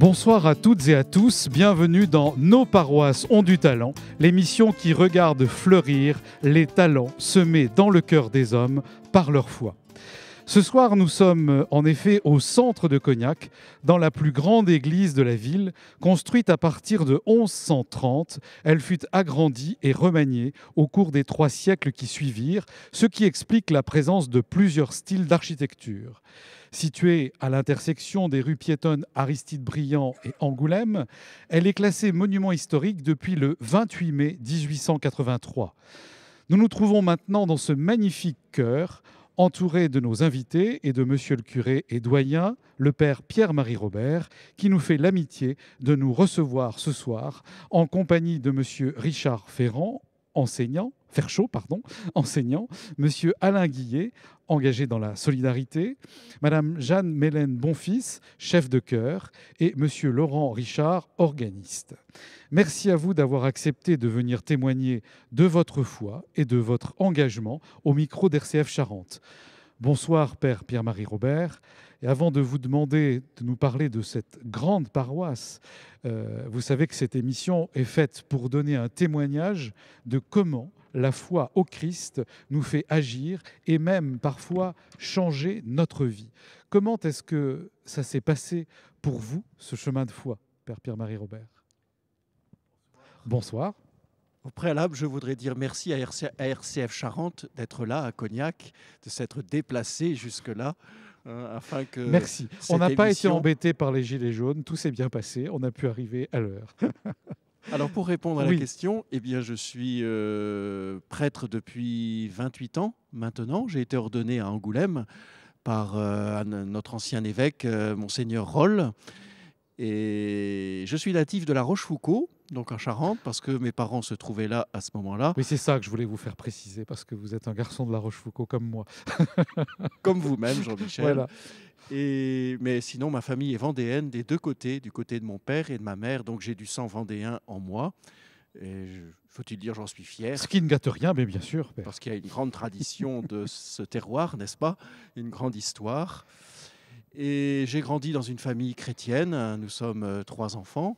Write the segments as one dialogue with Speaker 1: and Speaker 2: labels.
Speaker 1: Bonsoir à toutes et à tous, bienvenue dans Nos paroisses ont du talent, l'émission qui regarde fleurir les talents semés dans le cœur des hommes par leur foi. Ce soir, nous sommes en effet au centre de Cognac, dans la plus grande église de la ville. Construite à partir de 1130, elle fut agrandie et remaniée au cours des 3 siècles qui suivirent, ce qui explique la présence de plusieurs styles d'architecture. Située à l'intersection des rues piétonnes Aristide-Briand et Angoulême, elle est classée monument historique depuis le 28 mai 1883. Nous nous trouvons maintenant dans ce magnifique chœur, entouré de nos invités et de monsieur le curé et doyen, le père Pierre-Marie Robert, qui nous fait l'amitié de nous recevoir ce soir en compagnie de monsieur Richard enseignant, monsieur Alain Guillet, engagé dans la solidarité, madame Jeanne Mélène Bonfils, chef de chœur, et monsieur Laurent Richard, organiste. Merci à vous d'avoir accepté de venir témoigner de votre foi et de votre engagement au micro d'RCF Charente. Bonsoir, Père Pierre-Marie Robert. Et avant de vous demander de nous parler de cette grande paroisse, vous savez que cette émission est faite pour donner un témoignage de comment la foi au Christ nous fait agir et même parfois changer notre vie. Comment est-ce que ça s'est passé pour vous, ce chemin de foi, Père Pierre-Marie Robert ? Bonsoir.
Speaker 2: Au préalable, je voudrais dire merci à RCF Charente d'être là à Cognac, de s'être déplacé jusque-là. Afin que
Speaker 1: merci. On n'a pas été embêtés par les gilets jaunes, tout s'est bien passé, on a pu arriver à l'heure.
Speaker 2: Alors pour répondre à la question, eh bien, je suis prêtre depuis 28 ans maintenant. J'ai été ordonné à Angoulême par notre ancien évêque, Monseigneur Rolle. Et je suis natif de La Rochefoucauld, donc en Charente, parce que mes parents se trouvaient là à ce moment-là.
Speaker 1: Oui, c'est ça que je voulais vous faire préciser, parce que vous êtes un garçon de La Rochefoucauld comme moi.
Speaker 2: Comme vous-même, Jean-Michel.
Speaker 1: Voilà.
Speaker 2: Mais sinon, ma famille est vendéenne des deux côtés, du côté de mon père et de ma mère, donc j'ai du sang vendéen en moi. Et faut-il dire, j'en suis fier.
Speaker 1: Ce qui ne gâte rien, mais bien sûr. Père.
Speaker 2: Parce qu'il y a une grande tradition de ce terroir, n'est-ce pas? Une grande histoire. Et j'ai grandi dans une famille chrétienne. Nous sommes 3 enfants.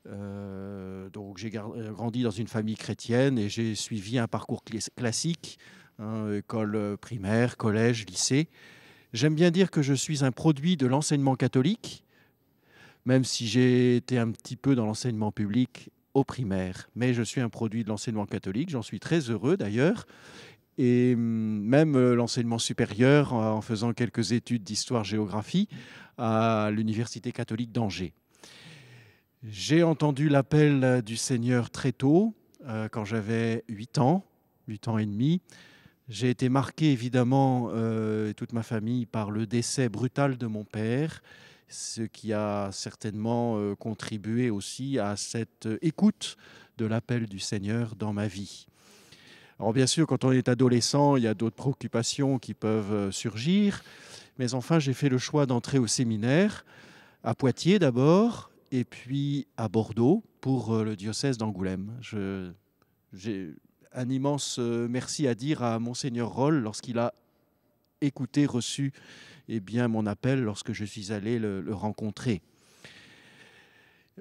Speaker 2: Donc j'ai grandi dans une famille chrétienne et j'ai suivi un parcours classique, école primaire, collège, lycée. J'aime bien dire que je suis un produit de l'enseignement catholique, même si j'ai été un petit peu dans l'enseignement public au primaire. Mais je suis un produit de l'enseignement catholique, j'en suis très heureux d'ailleurs. Et même l'enseignement supérieur, en faisant quelques études d'histoire-géographie à l'Université catholique d'Angers. J'ai entendu l'appel du Seigneur très tôt, quand j'avais 8 ans et demi. J'ai été marqué évidemment, toute ma famille, par le décès brutal de mon père, ce qui a certainement contribué aussi à cette écoute de l'appel du Seigneur dans ma vie. Alors bien sûr, quand on est adolescent, il y a d'autres préoccupations qui peuvent surgir, mais enfin j'ai fait le choix d'entrer au séminaire, à Poitiers d'abord, et puis à Bordeaux pour le diocèse d'Angoulême. J'ai un immense merci à dire à Monseigneur Rolle lorsqu'il a écouté, reçu mon appel lorsque je suis allé le rencontrer.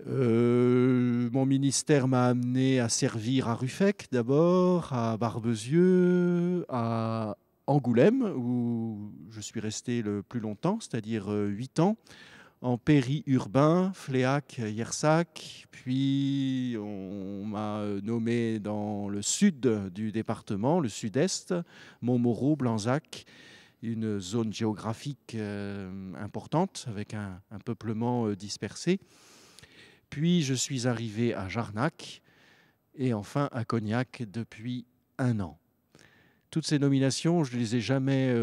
Speaker 2: Mon ministère m'a amené à servir à Ruffec d'abord, à Barbezieux, à Angoulême, où je suis resté le plus longtemps, c'est-à-dire 8 ans, en périurbain, Fléac, Yersac, puis on m'a nommé dans le sud du département, le sud-est, Montmoreau, Blanzac, une zone géographique importante avec un peuplement dispersé. Puis je suis arrivé à Jarnac et enfin à Cognac depuis 1 an. Toutes ces nominations, je ne les ai jamais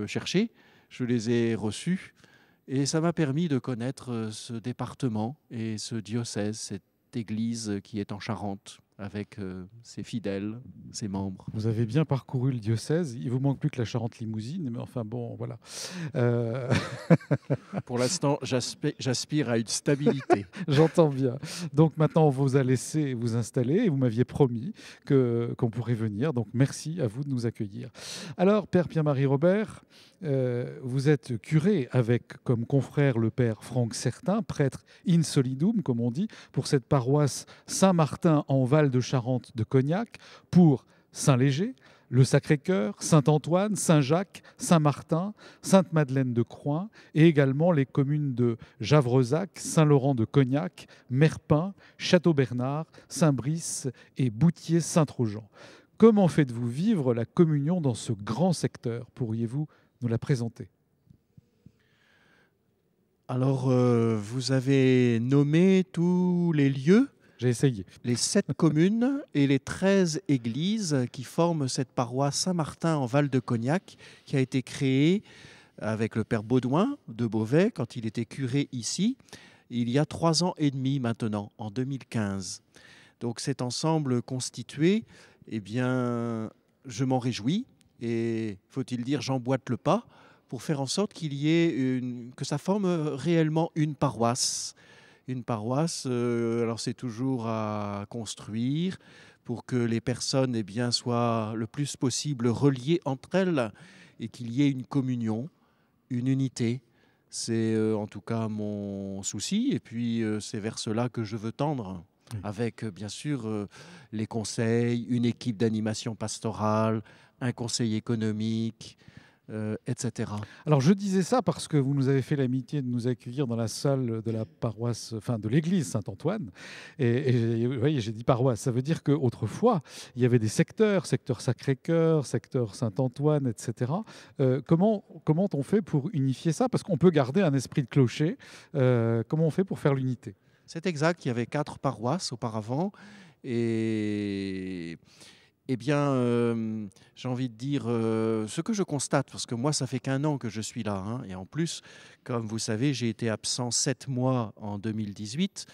Speaker 2: cherchées, je les ai reçues et ça m'a permis de connaître ce département et ce diocèse, cette église qui est en Charente. avec ses fidèles, ses membres.
Speaker 1: Vous avez bien parcouru le diocèse. Il vous manque plus que la Charente-Limousine, mais enfin bon, voilà. Euh,
Speaker 2: Pour l'instant, j'aspire à une stabilité.
Speaker 1: J'entends bien. Donc maintenant, on vous a laissé vous installer et vous m'aviez promis qu'on pourrait venir. Donc merci à vous de nous accueillir. Alors, Père Pierre-Marie Robert, vous êtes curé avec comme confrère le Père Franck Certain, prêtre in solidum, comme on dit, pour cette paroisse Saint-Martin en Val de Charente de Cognac, pour Saint-Léger, le Sacré-Cœur, Saint-Antoine, Saint-Jacques, Saint-Martin, Sainte-Madeleine de Croix et également les communes de Javrezac, Saint-Laurent de Cognac, Merpin, Château-Bernard, Saint-Brice et Boutier-Saint-Trojan. Comment faites-vous vivre la communion dans ce grand secteur? Pourriez-vous nous la présenter?
Speaker 2: Alors, vous avez nommé tous les lieux,
Speaker 1: J'ai essayé.
Speaker 2: les 7 communes et les 13 églises qui forment cette paroisse Saint-Martin en Val de Cognac, qui a été créée avec le Père Baudouin de Beauvais quand il était curé ici, il y a 3 ans et demi maintenant, en 2015. Donc cet ensemble constitué, eh bien, je m'en réjouis et, faut-il dire, j'emboîte le pas pour faire en sorte qu'il y ait que ça forme réellement une paroisse. Une paroisse, alors c'est toujours à construire pour que les personnes soient le plus possible reliées entre elles et qu'il y ait une communion, une unité. C'est en tout cas mon souci et puis c'est vers cela que je veux tendre.
Speaker 1: Oui.
Speaker 2: Avec bien sûr les conseils, une équipe d'animation pastorale, un conseil économique, etc.
Speaker 1: Alors je disais ça parce que vous nous avez fait l'amitié de nous accueillir dans la salle de la paroisse, enfin de l'église Saint-Antoine. Et vous voyez, j'ai dit paroisse. Ça veut dire qu'autrefois, il y avait des secteurs, secteur Sacré-Cœur, secteur Saint-Antoine, etc. Comment on fait pour unifier ça? Parce qu'on peut garder un esprit de clocher. Comment on fait pour faire l'unité?
Speaker 2: C'est exact, il y avait 4 paroisses auparavant et j'ai envie de dire ce que je constate, parce que moi, ça fait qu'1 an que je suis là, hein, et en plus, comme vous savez, j'ai été absent 7 mois en 2018.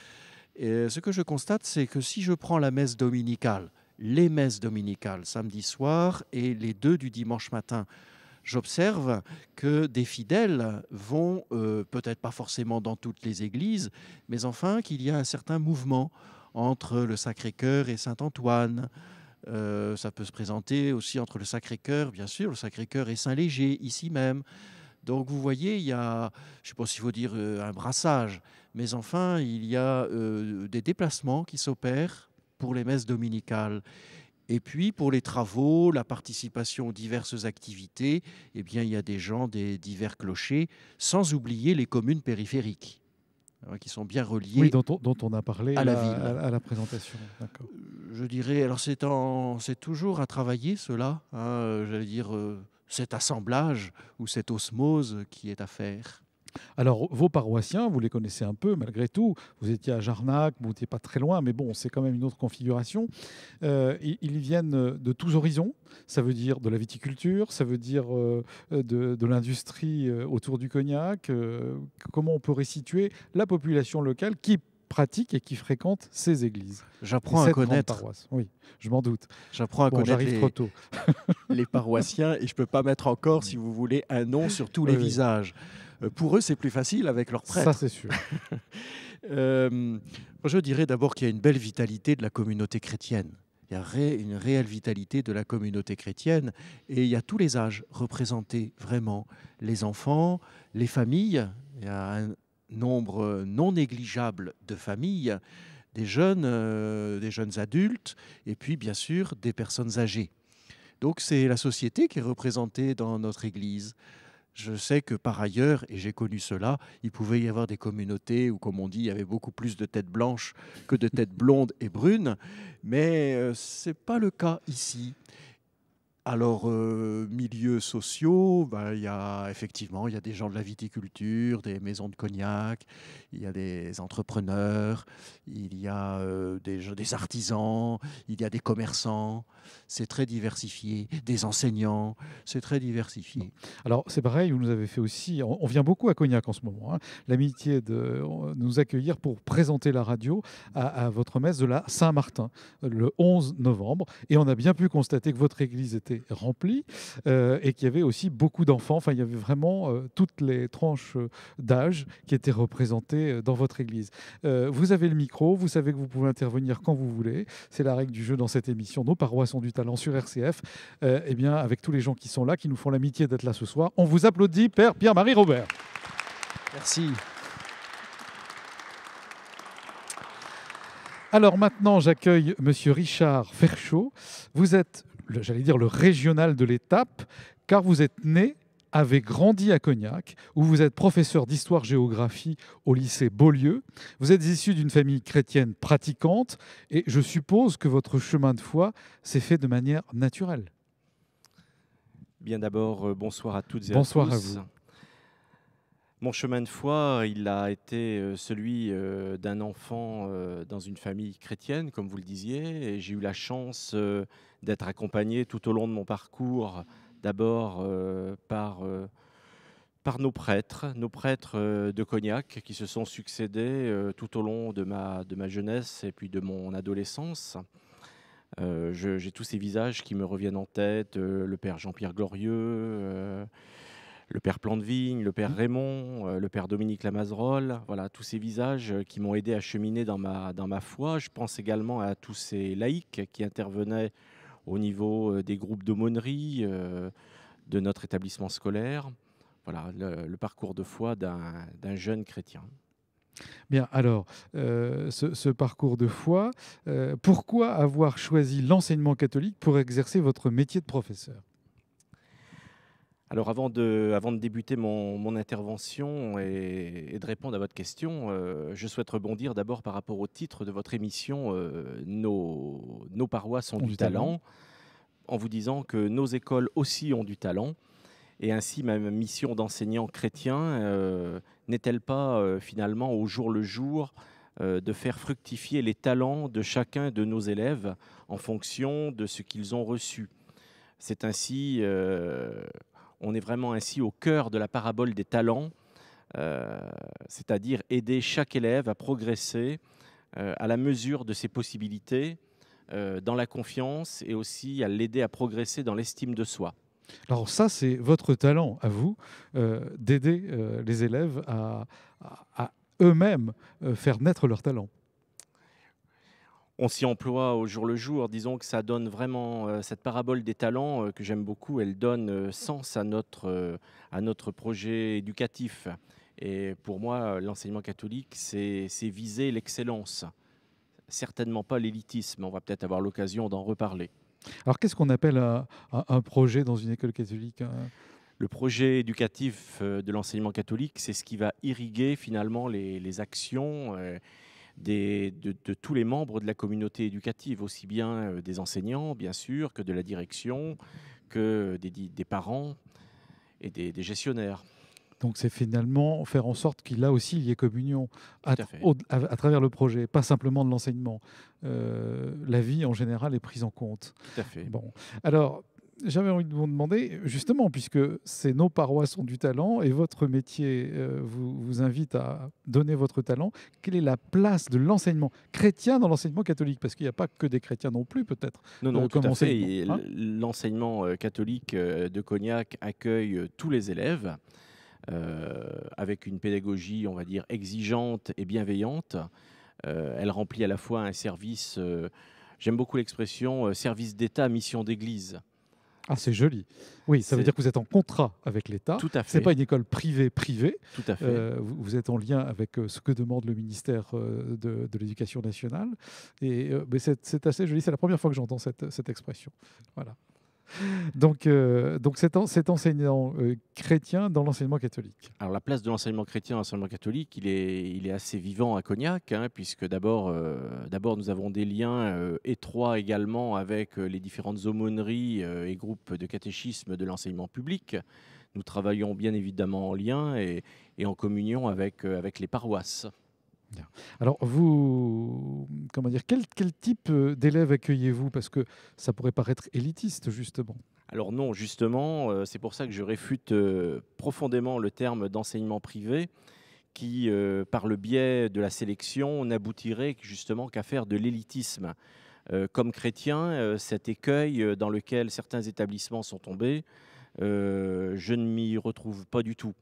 Speaker 2: Et ce que je constate, c'est que si je prends la messe dominicale, les messes dominicales, samedi soir et les 2 du dimanche matin, j'observe que des fidèles vont, peut-être pas forcément dans toutes les églises, mais enfin qu'il y a un certain mouvement entre le Sacré-Cœur et Saint-Antoine. Ça peut se présenter aussi entre le Sacré-Cœur, bien sûr, le Sacré-Cœur et Saint-Léger, ici même. Donc vous voyez, il y a, je ne sais pas s'il faut dire un brassage, mais enfin, il y a des déplacements qui s'opèrent pour les messes dominicales. Et puis, pour les travaux, la participation aux diverses activités, eh bien, il y a des gens des divers clochers, sans oublier les communes périphériques, qui sont bien reliées
Speaker 1: Oui, dont on a parlé
Speaker 2: à la
Speaker 1: là,
Speaker 2: ville.
Speaker 1: à la présentation. D'accord.
Speaker 2: Je dirais, alors c'est toujours à travailler cela, hein, j'allais dire cet assemblage ou cette osmose qui est à faire.
Speaker 1: Alors, vos paroissiens, vous les connaissez un peu malgré tout. Vous étiez à Jarnac, vous n'étiez pas très loin, mais bon, c'est quand même une autre configuration. Ils viennent de tous horizons. Ça veut dire de la viticulture, ça veut dire de l'industrie autour du cognac. Comment on pourrait situer la population locale qui pratique et qui fréquente ces églises?
Speaker 2: J'apprends à
Speaker 1: Cette grande
Speaker 2: connaître,
Speaker 1: paroisse. Oui, je m'en doute.
Speaker 2: j'apprends à
Speaker 1: Bon,
Speaker 2: connaître
Speaker 1: j'arrive trop tôt.
Speaker 2: les paroissiens et je ne peux pas mettre encore, si vous voulez, un nom sur tous les
Speaker 1: Oui, oui.
Speaker 2: visages. Pour eux, c'est plus facile avec leurs
Speaker 1: Ça,
Speaker 2: prêtres.
Speaker 1: c'est sûr.
Speaker 2: Je dirais d'abord qu'il y a une belle vitalité de la communauté chrétienne. Il y a une réelle vitalité de la communauté chrétienne et il y a tous les âges représentés vraiment. Les enfants, les familles, il y a un nombre non négligeable de familles, des jeunes adultes et puis bien sûr des personnes âgées. Donc c'est la société qui est représentée dans notre Église. Je sais que par ailleurs, et j'ai connu cela, il pouvait y avoir des communautés où, comme on dit, il y avait beaucoup plus de têtes blanches que de têtes blondes et brunes, mais ce n'est pas le cas ici. Alors, milieux sociaux, ben, effectivement, il y a des gens de la viticulture, des maisons de cognac, il y a des entrepreneurs, il y a des artisans, il y a des commerçants. C'est très diversifié. Des enseignants, c'est très diversifié.
Speaker 1: Alors, c'est pareil, vous nous avez fait aussi, on vient beaucoup à Cognac en ce moment, hein, l'amitié de nous accueillir pour présenter la radio à votre messe de la Saint-Martin, le 11 novembre. Et on a bien pu constater que votre église était remplie et qu'il y avait aussi beaucoup d'enfants. Enfin, il y avait vraiment toutes les tranches d'âge qui étaient représentées dans votre église. Vous avez le micro, vous savez que vous pouvez intervenir quand vous voulez. C'est la règle du jeu dans cette émission. Nos paroisses ont du talent sur RCF. Eh bien, avec tous les gens qui sont là, qui nous font l'amitié d'être là ce soir, on vous applaudit, Père Pierre-Marie Robert.
Speaker 2: Merci.
Speaker 1: Alors maintenant, j'accueille Monsieur Richard Ferchaud. Vous êtes, j'allais dire, le régional de l'étape, car vous êtes né, avez grandi à Cognac, où vous êtes professeur d'histoire-géographie au lycée Beaulieu. Vous êtes issu d'une famille chrétienne pratiquante, et je suppose que votre chemin de foi s'est fait de manière naturelle.
Speaker 3: Bien d'abord, bonsoir à toutes et
Speaker 1: Bonsoir
Speaker 3: à
Speaker 1: à
Speaker 3: tous.
Speaker 1: vous.
Speaker 3: Mon chemin de foi, il a été celui d'un enfant dans une famille chrétienne, comme vous le disiez, et j'ai eu la chance d'être accompagné tout au long de mon parcours, d'abord par nos prêtres de Cognac qui se sont succédés tout au long de ma jeunesse et puis de mon adolescence. J'ai tous ces visages qui me reviennent en tête, le père Jean-Pierre Glorieux, le père Plantevigne, le père Raymond, le père Dominique Lamazerolle, voilà, tous ces visages qui m'ont aidé à cheminer dans ma foi. Je pense également à tous ces laïcs qui intervenaient au niveau des groupes d'aumônerie de notre établissement scolaire. Voilà, le parcours de foi d'un jeune chrétien.
Speaker 1: Bien, alors, ce parcours de foi, pourquoi avoir choisi l'enseignement catholique pour exercer votre métier de professeur ?
Speaker 3: Alors avant de débuter mon intervention et de répondre à votre question, je souhaite rebondir d'abord par rapport au titre de votre émission, nos paroisses ont du talent, en vous disant que nos écoles aussi ont du talent. Et ainsi, ma mission d'enseignant chrétien n'est-elle pas finalement au jour le jour de faire fructifier les talents de chacun de nos élèves en fonction de ce qu'ils ont reçu. C'est ainsi... on est vraiment ainsi au cœur de la parabole des talents, c'est-à-dire aider chaque élève à progresser à la mesure de ses possibilités, dans la confiance et aussi à l'aider à progresser dans l'estime de soi.
Speaker 1: Alors ça, c'est votre talent à vous, d'aider les élèves à eux-mêmes faire naître leur talent.
Speaker 3: On s'y emploie au jour le jour. Disons que ça donne vraiment, cette parabole des talents que j'aime beaucoup, elle donne sens à notre projet éducatif. Et pour moi, l'enseignement catholique, c'est viser l'excellence. Certainement pas l'élitisme. On va peut-être avoir l'occasion d'en reparler.
Speaker 1: Alors qu'est-ce qu'on appelle un projet dans une école catholique ?
Speaker 3: Le projet éducatif de l'enseignement catholique, c'est ce qui va irriguer finalement les actions de tous les membres de la communauté éducative, aussi bien des enseignants, bien sûr, que de la direction, que des parents et des gestionnaires.
Speaker 1: Donc c'est finalement faire en sorte qu'il a aussi il y ait communion à travers le projet, pas simplement de l'enseignement. La vie en général est prise en compte.
Speaker 3: Tout à fait.
Speaker 1: Bon, alors j'avais envie de vous demander, justement, puisque c'est nos paroisses ont du talent et votre métier vous invite à donner votre talent, quelle est la place de l'enseignement chrétien dans l'enseignement catholique ? Parce qu'il n'y a pas que des chrétiens non plus, peut-être.
Speaker 3: Non, tout à fait.
Speaker 1: Hein,
Speaker 3: l'enseignement catholique de Cognac accueille tous les élèves avec une pédagogie, on va dire, exigeante et bienveillante. Elle remplit à la fois un service, j'aime beaucoup l'expression, service d'État, mission d'Église.
Speaker 1: Ah, c'est joli. Oui, ça veut dire que vous êtes en contrat avec l'État.
Speaker 3: Tout à fait.
Speaker 1: Ce n'est pas une école privée.
Speaker 3: Tout à fait.
Speaker 1: Vous êtes en lien avec ce que demande le ministère de l'Éducation nationale. Et c'est assez joli. C'est la première fois que j'entends cette expression. Voilà. Donc cet enseignant chrétien dans l'enseignement catholique.
Speaker 3: Alors la place de l'enseignement chrétien dans l'enseignement catholique, il est assez vivant à Cognac, hein, puisque d'abord nous avons des liens étroits également avec les différentes aumôneries et groupes de catéchisme de l'enseignement public. Nous travaillons bien évidemment en lien et en communion avec les paroisses.
Speaker 1: Bien. Alors, comment dire, quel type d'élèves accueillez-vous? Parce que ça pourrait paraître élitiste, justement.
Speaker 3: Alors non, justement, c'est pour ça que je réfute profondément le terme d'enseignement privé qui, par le biais de la sélection, n'aboutirait justement qu'à faire de l'élitisme. Comme chrétien, cet écueil dans lequel certains établissements sont tombés, je ne m'y retrouve pas du tout.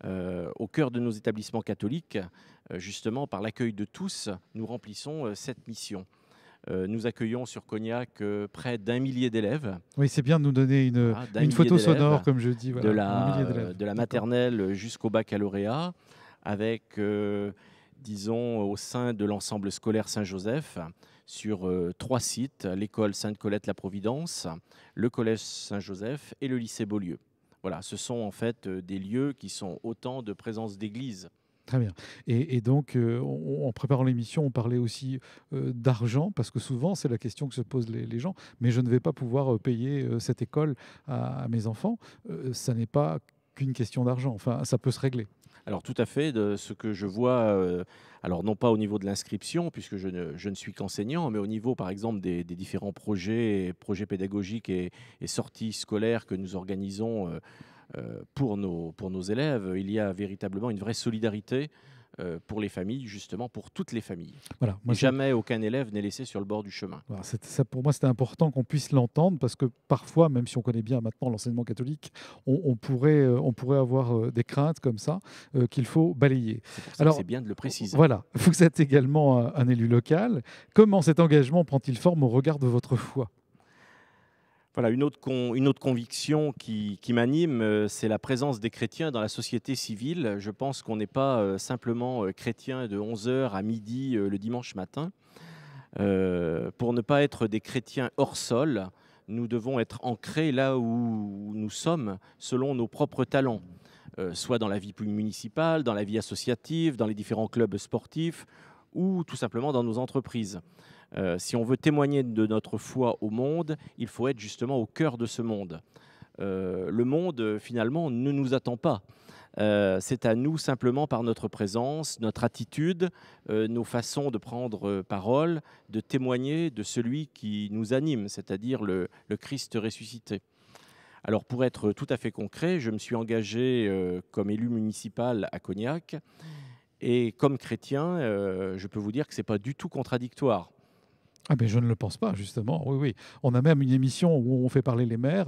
Speaker 3: Au cœur de nos établissements catholiques, justement, par l'accueil de tous, nous remplissons cette mission. Nous accueillons sur Cognac près d'1 millier d'élèves.
Speaker 1: Oui, c'est bien de nous donner une photo sonore, comme je dis. Voilà,
Speaker 3: de la maternelle jusqu'au baccalauréat, avec, disons, au sein de l'ensemble scolaire Saint-Joseph, sur 3 sites, l'école Sainte-Colette-la-Providence, le collège Saint-Joseph et le lycée Beaulieu. Voilà, ce sont en fait des lieux qui sont autant de présences d'église.
Speaker 1: Très bien. Et donc, en préparant l'émission, on parlait aussi d'argent, parce que souvent, c'est la question que se posent les gens. Mais je ne vais pas pouvoir payer cette école à mes enfants. Ça n'est pas qu'une question d'argent. Enfin, ça peut se régler.
Speaker 3: Alors tout à fait, de ce que je vois, alors non pas au niveau de l'inscription, puisque je ne suis qu'enseignant, mais au niveau par exemple des différents projets pédagogiques et sorties scolaires que nous organisons pour nos élèves, il y a véritablement une vraie solidarité pour les familles, justement pour toutes les familles.
Speaker 1: Voilà, moi,
Speaker 3: jamais aucun élève n'est laissé sur le bord du chemin.
Speaker 1: Voilà, ça, pour moi, c'était important qu'on puisse l'entendre, parce que parfois, même si on connaît bien maintenant l'enseignement catholique, on pourrait avoir des craintes comme ça qu'il faut balayer.
Speaker 3: Alors, c'est bien de le préciser.
Speaker 1: Voilà, vous êtes également un élu local. Comment cet engagement prend-il forme au regard de votre foi ?
Speaker 3: Voilà, une autre conviction qui m'anime, c'est la présence des chrétiens dans la société civile. Je pense qu'on n'est pas simplement chrétien de 11h à midi le dimanche matin. Pour ne pas être des chrétiens hors sol, nous devons être ancrés là où nous sommes, selon nos propres talents, soit dans la vie municipale, dans la vie associative, dans les différents clubs sportifs ou tout simplement dans nos entreprises. Si on veut témoigner de notre foi au monde, il faut être justement au cœur de ce monde. Le monde, finalement, ne nous attend pas. C'est à nous, simplement, par notre présence, notre attitude, nos façons de prendre parole, de témoigner de celui qui nous anime, c'est-à-dire le Christ ressuscité. Alors, pour être tout à fait concret, je me suis engagé comme élu municipal à Cognac. Et comme chrétien, je peux vous dire que ce n'est pas du tout contradictoire.
Speaker 1: Ah ben je ne le pense pas, justement. Oui, oui. On a même une émission où on fait parler les maires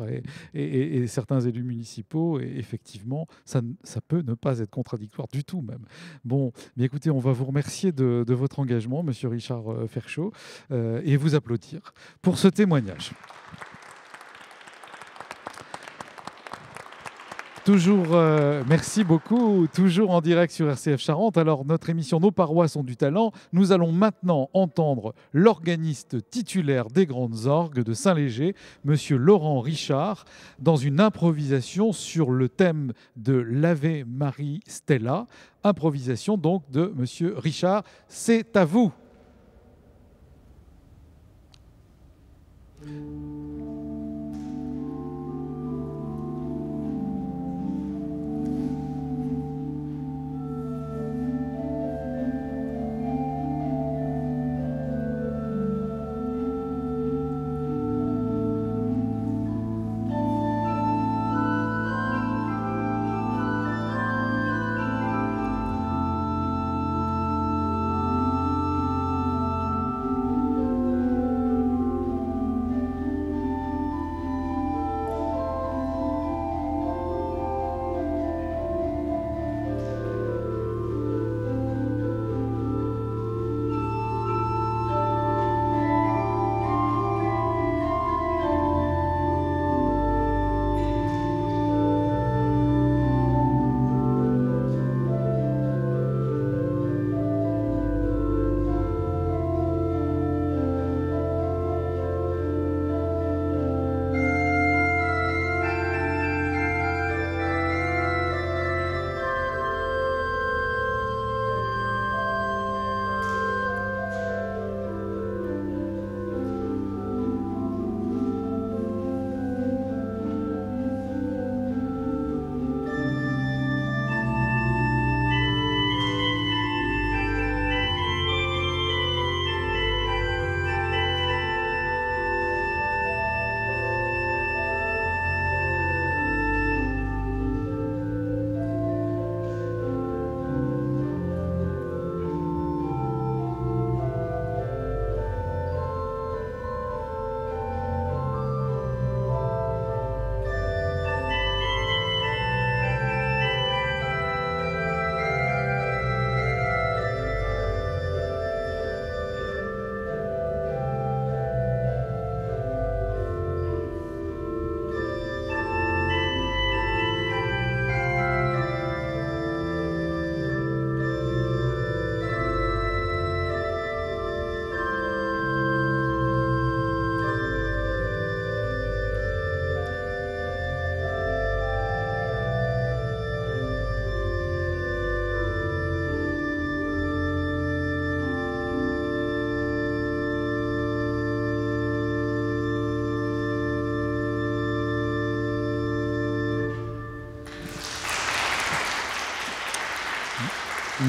Speaker 1: et certains élus municipaux. Et effectivement, ça peut ne pas être contradictoire du tout, même. Bon, mais écoutez, on va vous remercier de votre engagement, Monsieur Richard Ferchaud, et vous applaudir pour ce témoignage. Toujours, merci beaucoup, toujours en direct sur RCF Charente. Alors, notre émission Nos paroisses ont du talent. Nous allons maintenant entendre l'organiste titulaire des Grandes Orgues de Saint-Léger, Monsieur Laurent Richard, dans une improvisation sur le thème de l'Ave Marie Stella. Improvisation donc de Monsieur Richard. C'est à vous.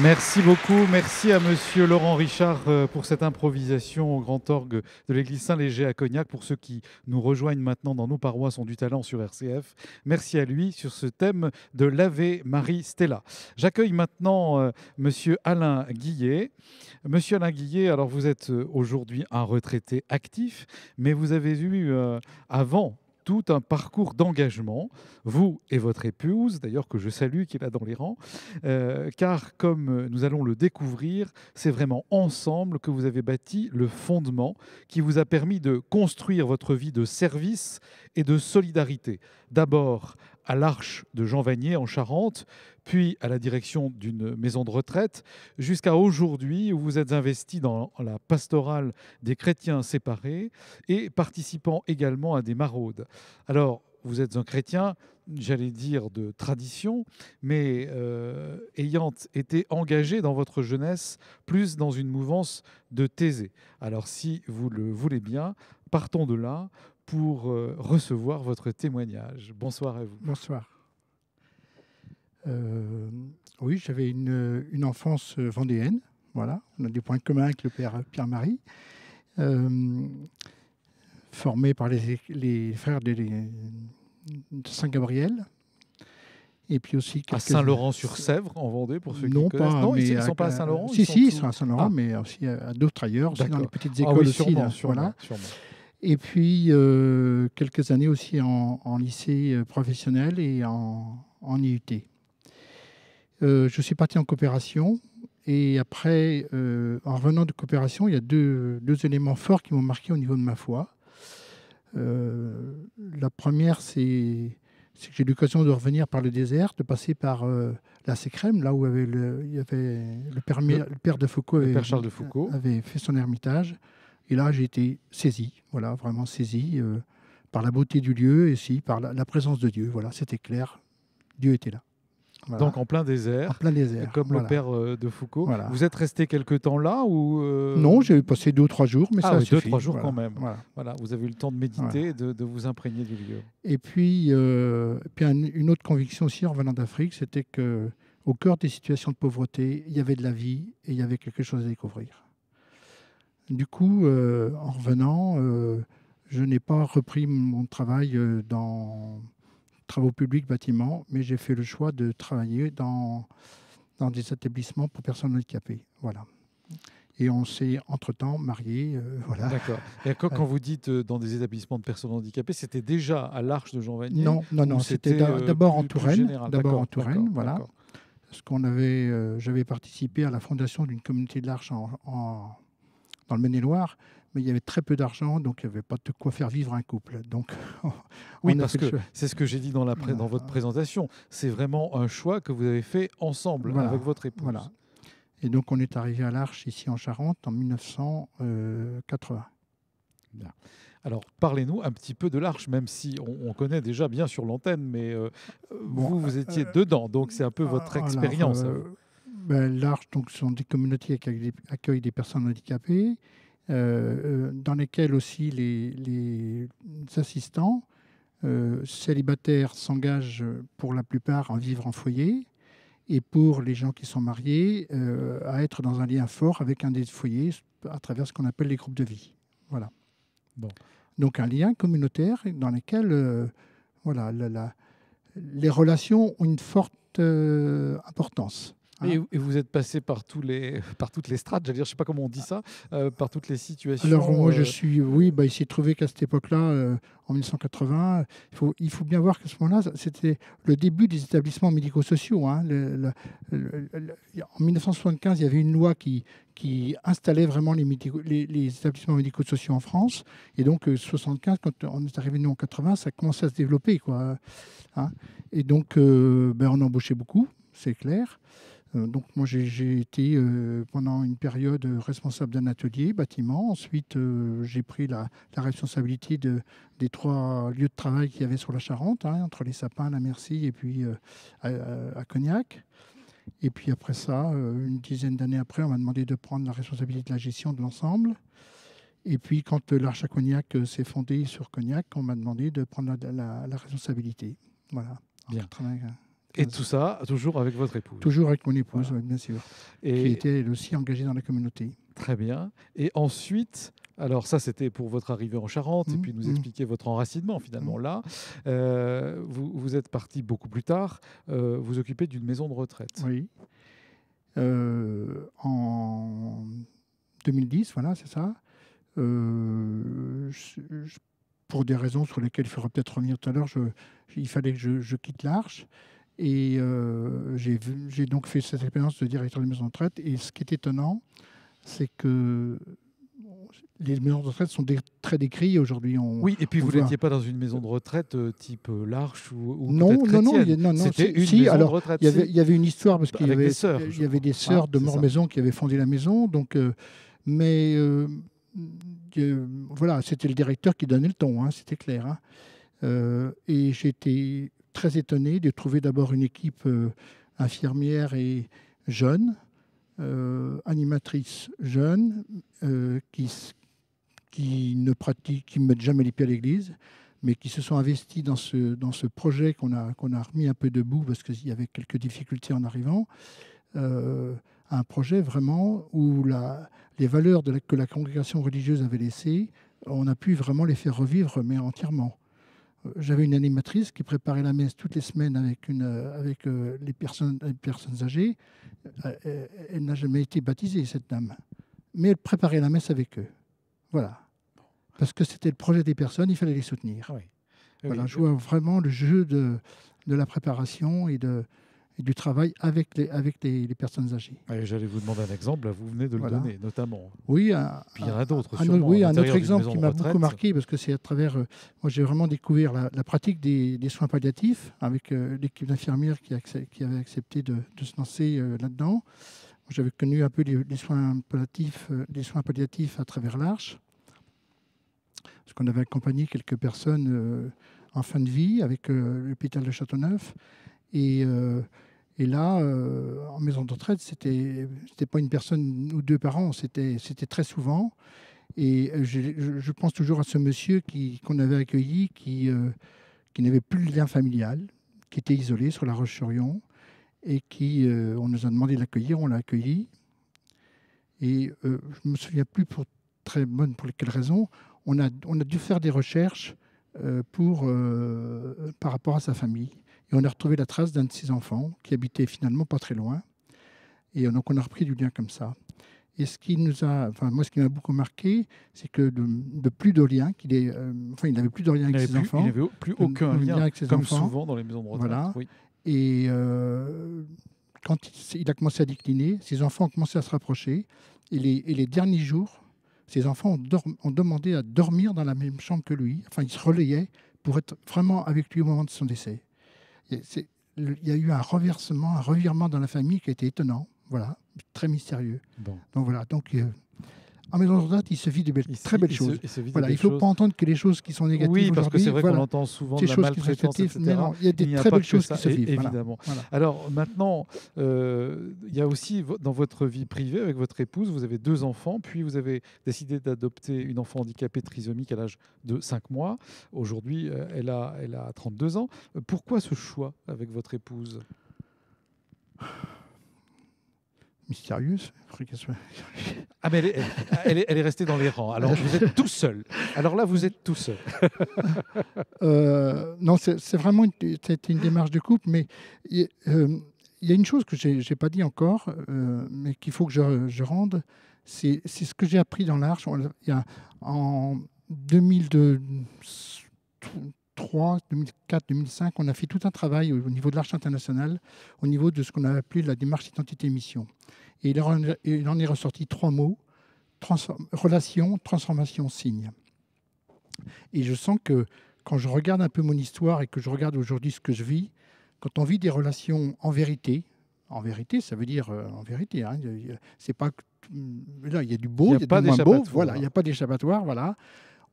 Speaker 1: Merci beaucoup. Merci à Monsieur Laurent Richard pour cette improvisation au Grand Orgue de l'église Saint-Léger à Cognac. Pour ceux qui nous rejoignent maintenant dans Nos paroisses ont du talent sur RCF, merci à lui sur ce thème de l'Ave Marie Stella. J'accueille maintenant Monsieur Alain Guillet. Monsieur Alain Guillet, alors vous êtes aujourd'hui un retraité actif, mais vous avez eu avant tout un parcours d'engagement, vous et votre épouse, d'ailleurs que je salue, qui est là dans les rangs, car comme nous allons le découvrir, c'est vraiment ensemble que vous avez bâti le fondement qui vous a permis de construire votre vie de service et de solidarité. D'abord à l'Arche de Jean Vanier en Charente, puis à la direction d'une maison de retraite, jusqu'à aujourd'hui où vous êtes investi dans la pastorale des chrétiens séparés et participant également à des maraudes. Alors, vous êtes un chrétien, j'allais dire de tradition, mais ayant été engagé dans votre jeunesse plus dans une mouvance de thésée. Alors, si vous le voulez bien, partons de là pour recevoir votre témoignage. Bonsoir à vous.
Speaker 4: Bonsoir. Oui, j'avais une enfance vendéenne. Voilà, on a des points communs avec le père Pierre-Marie, formé par les frères de Saint-Gabriel. Et puis aussi
Speaker 1: à Saint-Laurent-sur-Sèvre, en Vendée, pour ceux qui connaissent.
Speaker 4: Non,
Speaker 1: ils ne sont pas à Saint-Laurent.
Speaker 4: Si, ils sont à Saint-Laurent, mais aussi à d'autres ailleurs, aussi dans les petites écoles aussi.
Speaker 1: Sûrement.
Speaker 4: Et puis, quelques années aussi en lycée professionnel et en IUT. Je suis parti en coopération. Et après, en revenant de coopération, il y a deux éléments forts qui m'ont marqué au niveau de ma foi. La première, c'est que j'ai eu l'occasion de revenir par le désert, de passer par la Sécrème, là où il y avait le père de Foucault,
Speaker 1: le père Charles de Foucault
Speaker 4: avait fait son ermitage. Et là, j'ai été saisi, voilà, vraiment saisi par la beauté du lieu et aussi par la présence de Dieu. Voilà, c'était clair, Dieu était là. Voilà.
Speaker 1: Donc en plein désert, comme
Speaker 4: voilà.
Speaker 1: Le père de Foucault.
Speaker 4: Voilà.
Speaker 1: Vous êtes resté quelque temps là ou
Speaker 4: Non, j'ai passé 2 ou 3 jours, mais ça a suffi.
Speaker 1: 2 ou 3 jours
Speaker 4: voilà.
Speaker 1: quand même. Voilà. Vous avez eu le temps de méditer,
Speaker 4: voilà.
Speaker 1: de vous imprégner du lieu.
Speaker 4: Et puis une autre conviction aussi en revenant d'Afrique, c'était qu'au cœur des situations de pauvreté, il y avait de la vie et il y avait quelque chose à découvrir. Du coup, en revenant, je n'ai pas repris mon travail dans travaux publics, bâtiments, mais j'ai fait le choix de travailler dans des établissements pour personnes handicapées. Voilà. Et on s'est entre-temps mariés. Voilà.
Speaker 1: D'accord. Et quand vous dites dans des établissements de personnes handicapées, c'était déjà à l'Arche de Jean Vanier?
Speaker 4: Non. C'était d'abord en Touraine. D'abord en Touraine, voilà. Parce j'avais participé à la fondation d'une communauté de l'Arche dans le Maine-et-Loire, mais il y avait très peu d'argent, donc il n'y avait pas de quoi faire vivre un couple. Donc,
Speaker 1: oui, parce que c'est ce que j'ai dit dans votre présentation. C'est vraiment un choix que vous avez fait ensemble avec votre épouse.
Speaker 4: Voilà. Et donc, on est arrivé à l'Arche, ici en Charente, en 1980.
Speaker 1: Bien. Alors, parlez-nous un petit peu de l'Arche, même si on connaît déjà bien sur l'antenne, mais vous étiez dedans, donc c'est un peu votre expérience.
Speaker 4: L'Arche, donc, sont des communautés qui accueillent des personnes handicapées, dans lesquelles aussi les assistants célibataires s'engagent pour la plupart à vivre en foyer, et pour les gens qui sont mariés, à être dans un lien fort avec un des foyers à travers ce qu'on appelle les groupes de vie. Voilà.
Speaker 1: Bon.
Speaker 4: Donc un lien communautaire dans lequel les relations ont une forte importance.
Speaker 1: Et vous êtes passé par toutes les strates, j'allais dire, je ne sais pas comment on dit ça, par toutes les situations.
Speaker 4: Alors moi, il s'est trouvé qu'à cette époque-là, en 1980, il faut bien voir qu'à ce moment-là, c'était le début des établissements médico-sociaux. Hein. En 1975, il y avait une loi qui installait vraiment les établissements médico-sociaux en France. Et donc, 1975, quand on est arrivé nous en 80, ça commençait à se développer, quoi. Hein. Et donc, on embauchait beaucoup, c'est clair. Donc moi j'ai été pendant une période responsable d'un atelier bâtiment. Ensuite j'ai pris la responsabilité des 3 lieux de travail qu'il y avait sur la Charente, hein, entre les Sapins, la Merci et puis à Cognac. Et puis après ça, une dizaine d'années après, on m'a demandé de prendre la responsabilité de la gestion de l'ensemble. Et puis quand l'Arche à Cognac s'est fondée sur Cognac, on m'a demandé de prendre la responsabilité. Voilà.
Speaker 1: Bien. Et tout ça, toujours avec votre épouse.
Speaker 4: Toujours avec mon épouse,
Speaker 1: Voilà.
Speaker 4: oui, bien sûr.
Speaker 1: Et
Speaker 4: Qui était elle aussi engagée dans la communauté.
Speaker 1: très bien. Et ensuite, alors ça c'était pour votre arrivée en Charente, et puis nous expliquer votre enracinement finalement là. Vous êtes parti beaucoup plus tard, vous occupez d'une maison de retraite.
Speaker 4: Oui. En 2010, voilà, c'est ça. Pour des raisons sur lesquelles il faudra peut-être revenir tout à l'heure, il fallait que je quitte l'Arche. Et j'ai donc fait cette expérience de directeur de maison de retraite. Et ce qui est étonnant, c'est que les maisons de retraite sont très décriées aujourd'hui.
Speaker 1: Oui, et puis vous
Speaker 4: voit...
Speaker 1: n'étiez pas dans une maison de retraite type l'Arche ou
Speaker 4: non,
Speaker 1: peut-être chrétienne.
Speaker 4: non,
Speaker 1: c'était une
Speaker 4: si,
Speaker 1: maison
Speaker 4: alors,
Speaker 1: de retraite.
Speaker 4: Il y avait une histoire parce qu'il y avait des sœurs de Mort-Maison qui avaient fondé la maison. Donc, voilà, c'était le directeur qui donnait le ton, hein, c'était clair. Hein. Et j'étais très étonné de trouver d'abord une équipe infirmière et jeune, animatrice jeune, qui ne mettent jamais les pieds à l'église, mais qui se sont investis dans ce projet qu'on a remis un peu debout parce qu'il y avait quelques difficultés en arrivant. Un projet vraiment où les valeurs que la congrégation religieuse avait laissées, on a pu vraiment les faire revivre, mais entièrement. J'avais une animatrice qui préparait la messe toutes les semaines avec les personnes âgées. Elle n'a jamais été baptisée, cette dame. Mais elle préparait la messe avec eux. Voilà. Parce que c'était le projet des personnes, il fallait les soutenir. Oui. Voilà, je vois vraiment le jeu de la préparation et du travail avec les personnes âgées.
Speaker 1: J'allais vous demander un exemple, là, vous venez de le donner, notamment.
Speaker 4: Oui,
Speaker 1: puis il y en a d'autres.
Speaker 4: Un autre exemple qui m'a beaucoup marqué, parce que c'est à travers... moi, j'ai vraiment découvert la pratique des soins palliatifs avec l'équipe d'infirmières qui avait accepté de se lancer là-dedans. J'avais connu un peu les soins palliatifs à travers l'Arche, parce qu'on avait accompagné quelques personnes en fin de vie avec l'hôpital de Châteauneuf. Et là, en maison de retraite, c'était pas une personne ou deux par an, c'était très souvent. Et je pense toujours à ce monsieur qu'on avait accueilli, qui n'avait plus de lien familial, qui était isolé sur la Roche-sur-Yon, et on nous a demandé de l'accueillir, on l'a accueilli. Et je ne me souviens plus pour quelle raison, on a dû faire des recherches par rapport à sa famille. Et on a retrouvé la trace d'un de ses enfants qui habitait finalement pas très loin. Et donc on a repris du lien comme ça. Et ce qui m'a beaucoup marqué, c'est que de plus de lien, il n'avait plus de lien avec ses enfants.
Speaker 1: Il n'avait plus aucun lien avec ses enfants. Comme souvent dans les maisons de retraite.
Speaker 4: Voilà.
Speaker 1: Oui.
Speaker 4: Et quand il a commencé à décliner, ses enfants ont commencé à se rapprocher. Et les derniers jours, ses enfants ont demandé à dormir dans la même chambre que lui. Enfin, ils se relayaient pour être vraiment avec lui au moment de son décès. Il y a eu un revirement dans la famille qui a été étonnant, voilà, très mystérieux. Bon. Donc voilà, en maison de retraite, il se vit de très belles choses. Il ne faut pas entendre que les choses qui sont négatives
Speaker 1: oui, parce que c'est vrai qu'on entend souvent de la maltraitance, etc.
Speaker 4: Mais non, il y a des très belles choses qui se vivent.
Speaker 1: Évidemment. Voilà. Alors maintenant, il y a aussi dans votre vie privée, avec votre épouse, vous avez 2 enfants, puis vous avez décidé d'adopter une enfant handicapée trisomique à l'âge de 5 mois. Aujourd'hui, elle a 32 ans. Pourquoi ce choix avec votre épouse ?
Speaker 4: Mystérieuse.
Speaker 1: Ah, mais elle est restée dans les rangs. Alors, vous êtes tout seul. Alors là, vous êtes tout seul.
Speaker 4: Non, c'est vraiment une démarche de couple, mais il y a une chose que je n'ai pas dit encore, mais qu'il faut que je rende. C'est ce que j'ai appris dans l'Arche. En 2003, 2004, 2005, on a fait tout un travail au niveau de l'Arche internationale, au niveau de ce qu'on a appelé la démarche identité-mission. Et il en est ressorti 3 mots, relation, transformation, signe. Et je sens que quand je regarde un peu mon histoire et que je regarde aujourd'hui ce que je vis, quand on vit des relations en vérité, ça veut dire en vérité, hein, c'est pas, là, il y a du beau, il y a du moins beau, voilà, il n'y a pas d'échappatoire, voilà.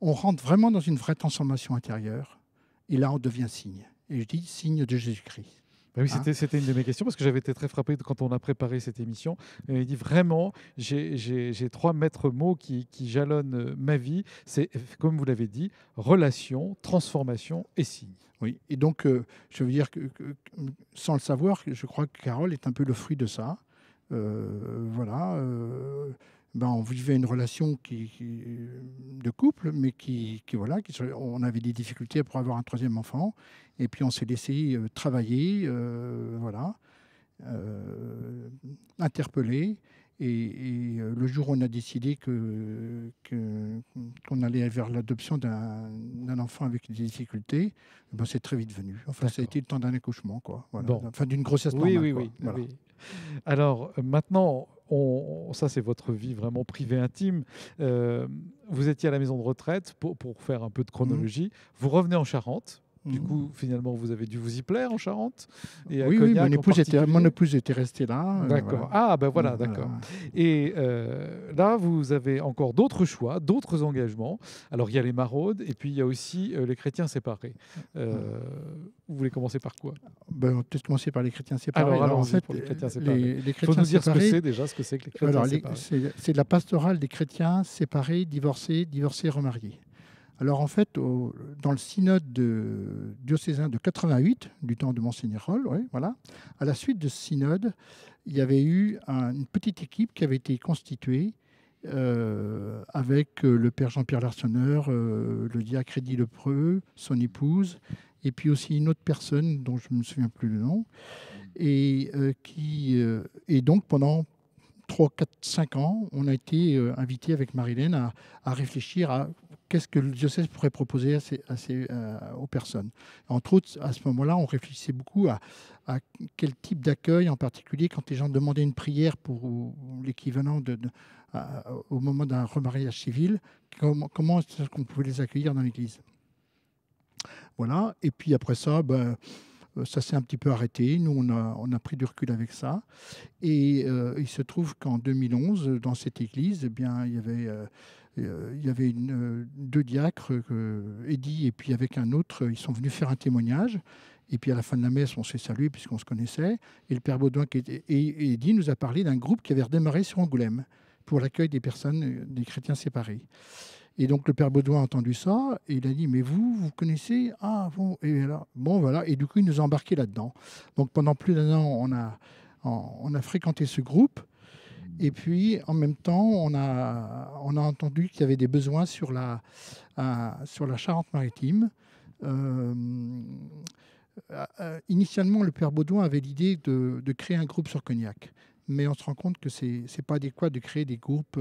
Speaker 4: On rentre vraiment dans une vraie transformation intérieure. Et là, on devient signe. Et je dis signe de Jésus-Christ.
Speaker 1: Bah oui, c'était une de mes questions parce que j'avais été très frappé quand on a préparé cette émission. Il dit vraiment, j'ai 3 maîtres mots qui jalonnent ma vie. C'est, comme vous l'avez dit, relation, transformation et signe.
Speaker 4: Oui, et donc je veux dire que sans le savoir, je crois que Carole est un peu le fruit de ça. Voilà. On vivait une relation de couple, mais on avait des difficultés pour avoir un 3e enfant. Et puis on s'est laissé travailler, interpeller. Et le jour où on a décidé qu'on allait vers l'adoption d'un enfant avec des difficultés, c'est très vite venu. Enfin, ça a été le temps d'un accouchement, quoi. Voilà.
Speaker 1: Bon.
Speaker 4: Enfin, d'une grossesse normale.
Speaker 1: Oui.
Speaker 4: Voilà.
Speaker 1: Oui. Alors maintenant, ça c'est votre vie vraiment privée, intime. Vous étiez à la maison de retraite, pour faire un peu de chronologie. Vous revenez en Charente. Du coup, finalement, vous avez dû vous y plaire en Charente et à Cognac
Speaker 4: mon épouse était restée là.
Speaker 1: D'accord. Ah, ben voilà, d'accord. Et là, vous avez encore d'autres choix, d'autres engagements. Alors, il y a les maraudes et puis il y a aussi les chrétiens séparés. Vous voulez commencer par quoi?
Speaker 4: On va peut-être commencer par les chrétiens séparés.
Speaker 1: Alors en fait, pour les chrétiens séparés.
Speaker 4: Les
Speaker 1: faut nous dire ce que c'est déjà, ce que c'est que les chrétiens séparés.
Speaker 4: C'est de la pastorale des chrétiens séparés, divorcés, remariés. Alors en fait, dans le synode diocésain de 88, du temps de Monseigneur Roll, à la suite de ce synode, il y avait eu une petite équipe qui avait été constituée avec le père Jean-Pierre Larsonneur, le diacre Eddy Lepreux, son épouse, et puis aussi une autre personne dont je ne me souviens plus le nom, et donc pendant 3, 4, 5 ans, on a été invité avec Marilène à réfléchir à qu'est-ce que le diocèse pourrait proposer aux personnes. Entre autres, à ce moment-là, on réfléchissait beaucoup à quel type d'accueil, en particulier quand les gens demandaient une prière pour l'équivalent au moment d'un remariage civil, comment est-ce qu'on pouvait les accueillir dans l'Église. Voilà, et puis après ça, ça s'est un petit peu arrêté. Nous, on a pris du recul avec ça. Et il se trouve qu'en 2011, dans cette église, il y avait 2 diacres, Eddy et puis avec un autre, ils sont venus faire un témoignage. Et puis à la fin de la messe, on s'est salué puisqu'on se connaissait. Et le père Baudouin et Eddy nous a parlé d'un groupe qui avait redémarré sur Angoulême pour l'accueil des personnes, des chrétiens séparés. Et donc le père Baudouin a entendu ça et il a dit mais vous connaissez? Ah bon, et là, bon voilà, et du coup il nous a embarqués là-dedans. Donc pendant plus d'1 an on a fréquenté ce groupe et puis en même temps on a entendu qu'il y avait des besoins sur la Charente-Maritime. Initialement le père Baudouin avait l'idée de créer un groupe sur Cognac, mais on se rend compte que c'est pas adéquat de créer des groupes.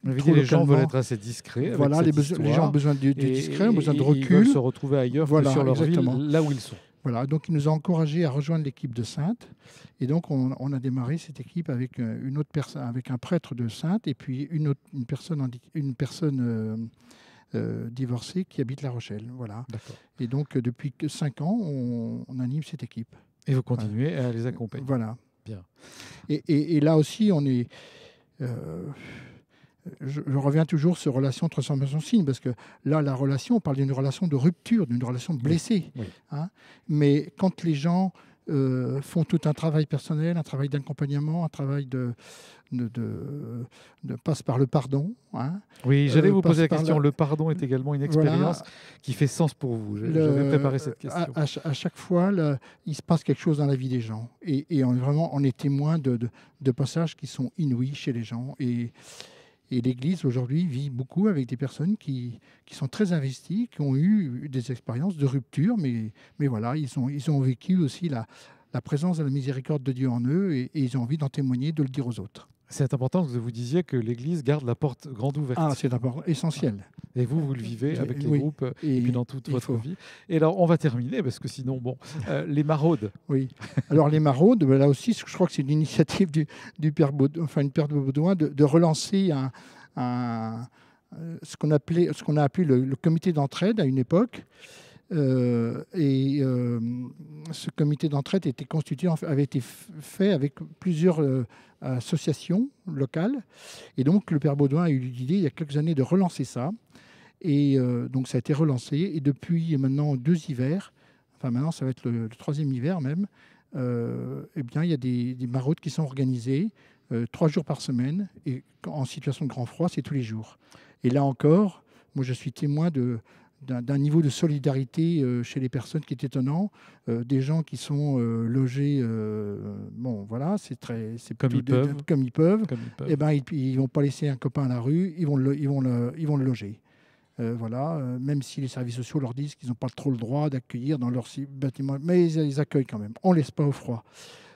Speaker 1: Les gens veulent être assez discrets.
Speaker 4: Voilà, les gens ont besoin de discret, ont besoin de recul.
Speaker 1: Ils veulent se retrouver ailleurs que sur leur ville, là où ils sont.
Speaker 4: Voilà, donc il nous a encouragés à rejoindre l'équipe de Saintes. Et donc on a démarré cette équipe avec une autre personne, avec un prêtre de Saintes et puis une personne divorcée qui habite La Rochelle. Voilà. Et donc depuis 5 ans, on anime cette équipe.
Speaker 1: Et vous continuez à les accompagner.
Speaker 4: Voilà.
Speaker 1: Bien.
Speaker 4: Et là aussi, on est... Je reviens toujours sur relation transformation signe parce que là la relation, on parle d'une relation de rupture, d'une relation blessée.
Speaker 1: Oui.
Speaker 4: Hein, mais quand les gens font tout un travail personnel, un travail d'accompagnement, un travail de passe par le pardon. Hein,
Speaker 1: oui, j'allais vous poser la question. Le pardon est également une expérience qui fait sens pour vous. J'avais préparé cette question.
Speaker 4: À chaque fois, il se passe quelque chose dans la vie des gens et on est témoin de passages qui sont inouïs chez les gens et l'Église, aujourd'hui, vit beaucoup avec des personnes qui sont très investies, qui ont eu des expériences de rupture, mais voilà, ils ont vécu aussi la présence de la miséricorde de Dieu en eux et ils ont envie d'en témoigner, de le dire aux autres.
Speaker 1: C'est important que vous disiez que l'Église garde la porte grande ouverte.
Speaker 4: Ah, c'est important, essentiel.
Speaker 1: Et vous le vivez avec les groupes et puis dans toute votre vie. Et alors, on va terminer parce que sinon, les maraudes.
Speaker 4: Oui. Alors, les maraudes, là aussi, je crois que c'est l'initiative du père Baudouin, une père de Baudouin, de relancer ce qu'on a appelé le comité d'entraide à une époque. Ce comité d'entraide avait été fait avec plusieurs associations locales. Et donc, le père Baudouin a eu l'idée, il y a quelques années, de relancer ça. Et donc, ça a été relancé. Et depuis maintenant 2 hivers, enfin maintenant ça va être le 3e hiver même, eh bien, il y a des maraudes qui sont organisées 3 jours par semaine, et en situation de grand froid, c'est tous les jours. Et là encore, moi je suis témoin d'un niveau de solidarité chez les personnes qui est étonnant. Des gens qui sont logés, bon voilà, c'est
Speaker 1: Comme ils peuvent.
Speaker 4: comme ils peuvent.
Speaker 1: Comme ils peuvent.
Speaker 4: Eh ben, ils ne vont pas laisser un copain à la rue, ils vont le loger. Voilà, même si les services sociaux leur disent qu'ils n'ont pas trop le droit d'accueillir dans leur bâtiment, mais ils accueillent quand même. On ne laisse pas au froid.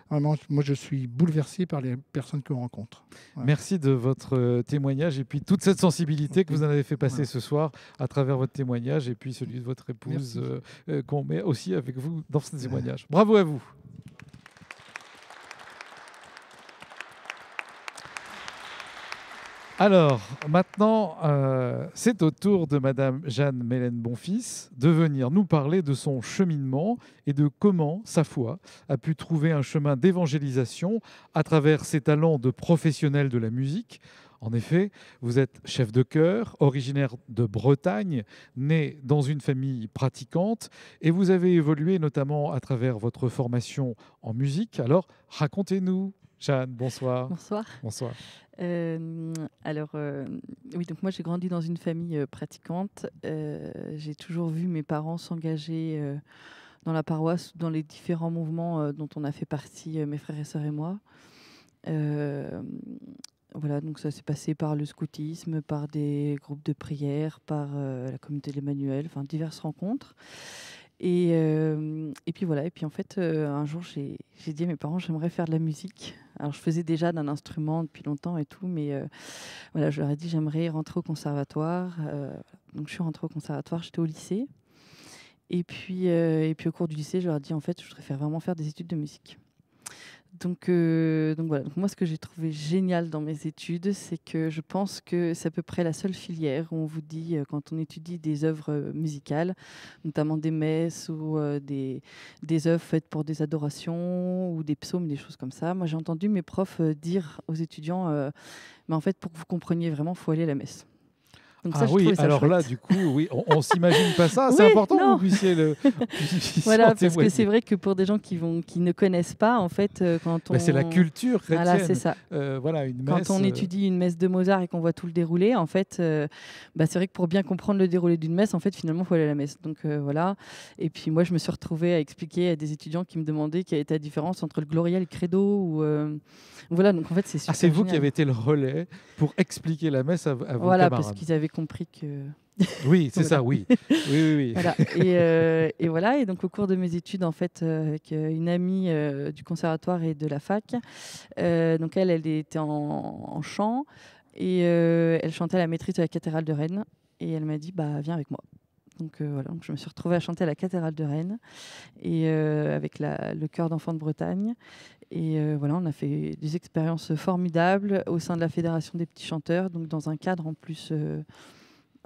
Speaker 4: Vraiment, moi, je suis bouleversé par les personnes qu'on rencontre. Voilà.
Speaker 1: Merci de votre témoignage et puis toute cette sensibilité que vous en avez fait passer ce soir à travers votre témoignage et puis celui de votre épouse qu'on met aussi avec vous dans ce témoignage. Bravo à vous. Alors, maintenant, c'est au tour de Madame Jeanne Mélène Bonfils de venir nous parler de son cheminement et de comment sa foi a pu trouver un chemin d'évangélisation à travers ses talents de professionnelle de la musique. En effet, vous êtes chef de chœur, originaire de Bretagne, né dans une famille pratiquante, et vous avez évolué notamment à travers votre formation en musique. Alors, racontez-nous. Jeanne, bonsoir.
Speaker 5: Bonsoir.
Speaker 1: Bonsoir.
Speaker 5: Oui, donc moi j'ai grandi dans une famille pratiquante. J'ai toujours vu mes parents s'engager dans la paroisse, dans les différents mouvements dont on a fait partie, mes frères et sœurs et moi. Voilà, donc ça s'est passé par le scoutisme, par des groupes de prière, par la communauté de l'Emmanuel, enfin diverses rencontres. Et puis voilà, et puis en fait, un jour, j'ai dit à mes parents, j'aimerais faire de la musique. Alors, je faisais déjà d'un instrument depuis longtemps et tout, mais voilà, je leur ai dit, j'aimerais rentrer au conservatoire. Donc, je suis rentrée au conservatoire, j'étais au lycée. Et puis au cours du lycée, je leur ai dit, en fait, je voudrais vraiment faire des études de musique. Donc voilà. Donc moi, ce que j'ai trouvé génial dans mes études, c'est que je pense que c'est à peu près la seule filière où on vous dit, quand on étudie des œuvres musicales, notamment des messes ou des œuvres faites pour des adorations ou des psaumes, des choses comme ça. Moi, j'ai entendu mes profs dire aux étudiants, mais en fait, pour que vous compreniez vraiment, il faut aller à la messe.
Speaker 1: Donc ça, oui, alors
Speaker 5: chouette.
Speaker 1: là, du coup, oui, on s'imagine pas ça. C'est important que vous puissiez le.
Speaker 5: Voilà, parce que c'est vrai que pour des gens qui ne connaissent pas, en fait, quand on.
Speaker 1: C'est la culture chrétienne.
Speaker 5: Voilà, c'est ça.
Speaker 1: Voilà, une messe.
Speaker 5: Quand on étudie une messe de Mozart et qu'on voit tout le déroulé, en fait, c'est vrai que pour bien comprendre le déroulé d'une messe, en fait, finalement, il faut aller à la messe. Donc voilà. Et puis moi, je me suis retrouvée à expliquer à des étudiants qui me demandaient quelle était la différence entre le Gloria et le Credo. Voilà, donc en fait, c'est super.
Speaker 1: C'est vous
Speaker 5: génial.
Speaker 1: qui avez été le relais pour expliquer la messe à vos camarades.
Speaker 5: Voilà, parce qu'ils avaient compris que.
Speaker 1: Oui, c'est ça, oui. Oui.
Speaker 5: Voilà. Et voilà. Et donc, au cours de mes études, en fait, avec une amie du conservatoire et de la fac, donc elle était en chant et elle chantait à la maîtrise de la cathédrale de Rennes. Et elle m'a dit, viens avec moi. Donc voilà, donc je me suis retrouvée à chanter à la cathédrale de Rennes et avec le chœur d'enfants de Bretagne. Et voilà, on a fait des expériences formidables au sein de la Fédération des petits chanteurs, donc dans un cadre en plus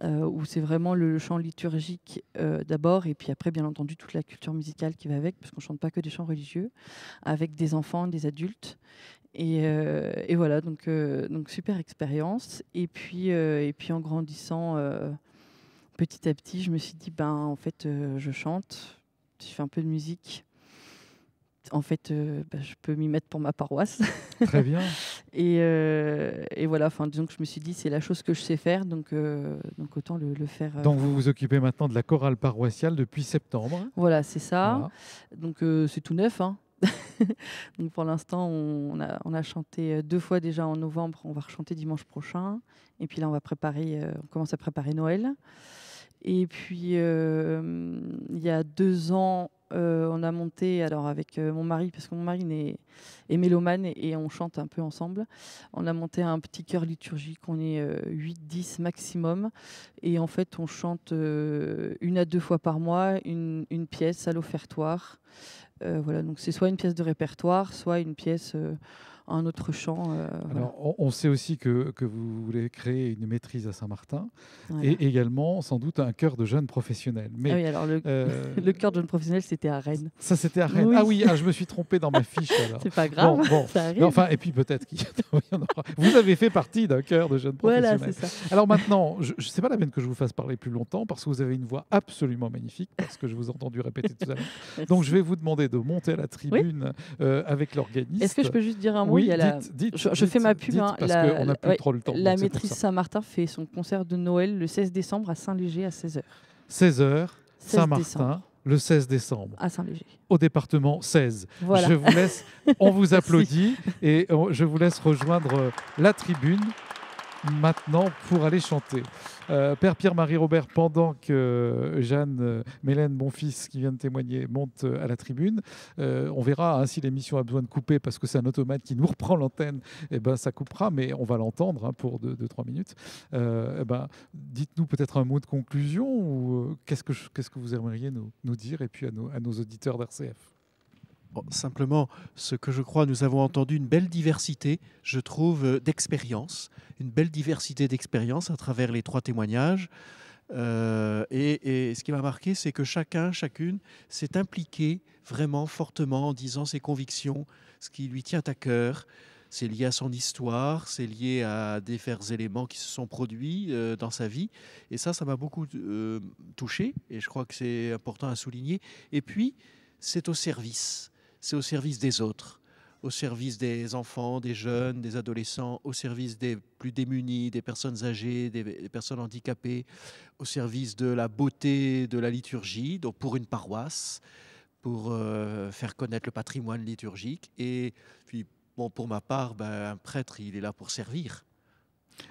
Speaker 5: où c'est vraiment le chant liturgique d'abord, et puis après, bien entendu, toute la culture musicale qui va avec, parce qu'on ne chante pas que des chants religieux, avec des enfants, des adultes. Et voilà, donc super expérience. Et puis en grandissant petit à petit, je me suis dit, en fait, je chante, je fais un peu de musique. En fait, je peux m'y mettre pour ma paroisse.
Speaker 1: Très bien.
Speaker 5: Et voilà, disons que je me suis dit, c'est la chose que je sais faire, donc autant le faire.
Speaker 1: Donc vous vous occupez maintenant de la chorale paroissiale depuis septembre.
Speaker 5: Voilà, c'est ça.
Speaker 1: Voilà.
Speaker 5: Donc c'est tout neuf. Hein. Donc pour l'instant, on a chanté 2 fois déjà en novembre. On va rechanter dimanche prochain. Et puis là, on commence à préparer Noël. Et puis il y a 2 ans, on a monté, alors avec mon mari, parce que mon mari est mélomane et on chante un peu ensemble. On a monté un petit chœur liturgique, on est 8-10 maximum. Et en fait, on chante 1 à 2 fois par mois une pièce à l'offertoire. Voilà, donc c'est soit une pièce de répertoire, soit une pièce un autre chant. Voilà.
Speaker 1: Alors, on sait aussi que vous voulez créer une maîtrise à Saint-Martin
Speaker 5: Voilà.
Speaker 1: et également sans doute un chœur de jeunes professionnels. Mais
Speaker 5: Ah oui, alors le chœur de jeune professionnel, c'était à Rennes.
Speaker 1: ça, c'était à Rennes.
Speaker 5: Oui.
Speaker 1: Ah oui, je me suis trompé dans ma fiche. Alors.
Speaker 5: C'est pas grave,
Speaker 1: Bon.
Speaker 5: ça arrive.
Speaker 1: Mais enfin, et puis peut-être qu'il y en aura. Vous avez fait partie d'un chœur de jeunes
Speaker 5: Voilà,
Speaker 1: professionnels.
Speaker 5: c'est ça.
Speaker 1: Alors maintenant, je sais pas la peine que je vous fasse parler plus longtemps parce que vous avez une voix absolument magnifique, parce que je vous ai entendu répéter tout à l'heure.
Speaker 5: Merci.
Speaker 1: Donc je vais vous demander de monter à la tribune avec l'organiste.
Speaker 5: Est-ce que je peux juste dire un mot?
Speaker 1: Oui,
Speaker 5: Il y a
Speaker 1: dites,
Speaker 5: je fais ma pub.
Speaker 1: dites,
Speaker 5: Hein,
Speaker 1: parce qu'on n'a plus
Speaker 5: ouais,
Speaker 1: trop le temps.
Speaker 5: la
Speaker 1: donc c'est pour
Speaker 5: maîtrise
Speaker 1: ça.
Speaker 5: Saint-Martin fait son concert de Noël le 16 décembre à Saint-Léger à 16h.
Speaker 1: 16h,
Speaker 5: 16
Speaker 1: Saint-Martin,
Speaker 5: décembre.
Speaker 1: le 16 décembre,
Speaker 5: À Saint-Léger.
Speaker 1: au département 16.
Speaker 5: Voilà.
Speaker 1: Je vous laisse, on vous
Speaker 5: Merci.
Speaker 1: applaudit et je vous laisse rejoindre la tribune maintenant pour aller chanter. Père Pierre-Marie Robert, pendant que Jeanne Mélène, mon fils qui vient de témoigner, monte à la tribune, on verra si l'émission a besoin de couper parce que c'est un automate qui nous reprend l'antenne, et ben ça coupera, mais on va l'entendre pour 2-3 minutes. Dites-nous peut-être un mot de conclusion ou qu'est-ce que vous aimeriez nous dire et puis à nos auditeurs d'RCF.
Speaker 2: Bon, simplement, ce que je crois, nous avons entendu une belle diversité, je trouve, d'expériences, une belle diversité d'expériences à travers les 3 témoignages. Et ce qui m'a marqué, c'est que chacune s'est impliquée vraiment fortement en disant ses convictions, ce qui lui tient à cœur. C'est lié à son histoire, c'est lié à divers éléments qui se sont produits dans sa vie. Et ça m'a beaucoup touché, et je crois que c'est important à souligner. Et puis, c'est au service. C'est au service des autres, au service des enfants, des jeunes, des adolescents, au service des plus démunis, des personnes âgées, des personnes handicapées, au service de la beauté de la liturgie, donc pour une paroisse, pour faire connaître le patrimoine liturgique. Et puis, bon, pour ma part, un prêtre, il est là pour servir.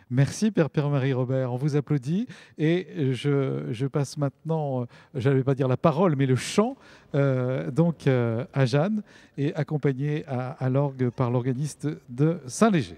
Speaker 1: Merci Père Pierre-Marie Robert, on vous applaudit et je passe maintenant, je n'allais pas dire la parole, mais le chant à Jeanne et accompagnée à l'orgue par l'organiste de Saint-Léger.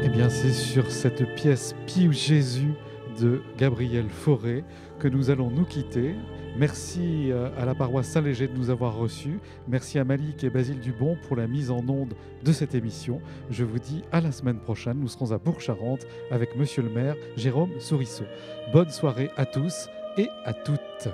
Speaker 1: Eh bien, c'est sur cette pièce Pius Jésus de Gabriel Fauré que nous allons nous quitter. Merci à la paroisse Saint-Léger de nous avoir reçus. Merci à Malik et Basile Dubon pour la mise en onde de cette émission. Je vous dis à la semaine prochaine. Nous serons à Bourg-Charentes avec Monsieur le maire Jérôme Sourisseau. Bonne soirée à tous et à toutes.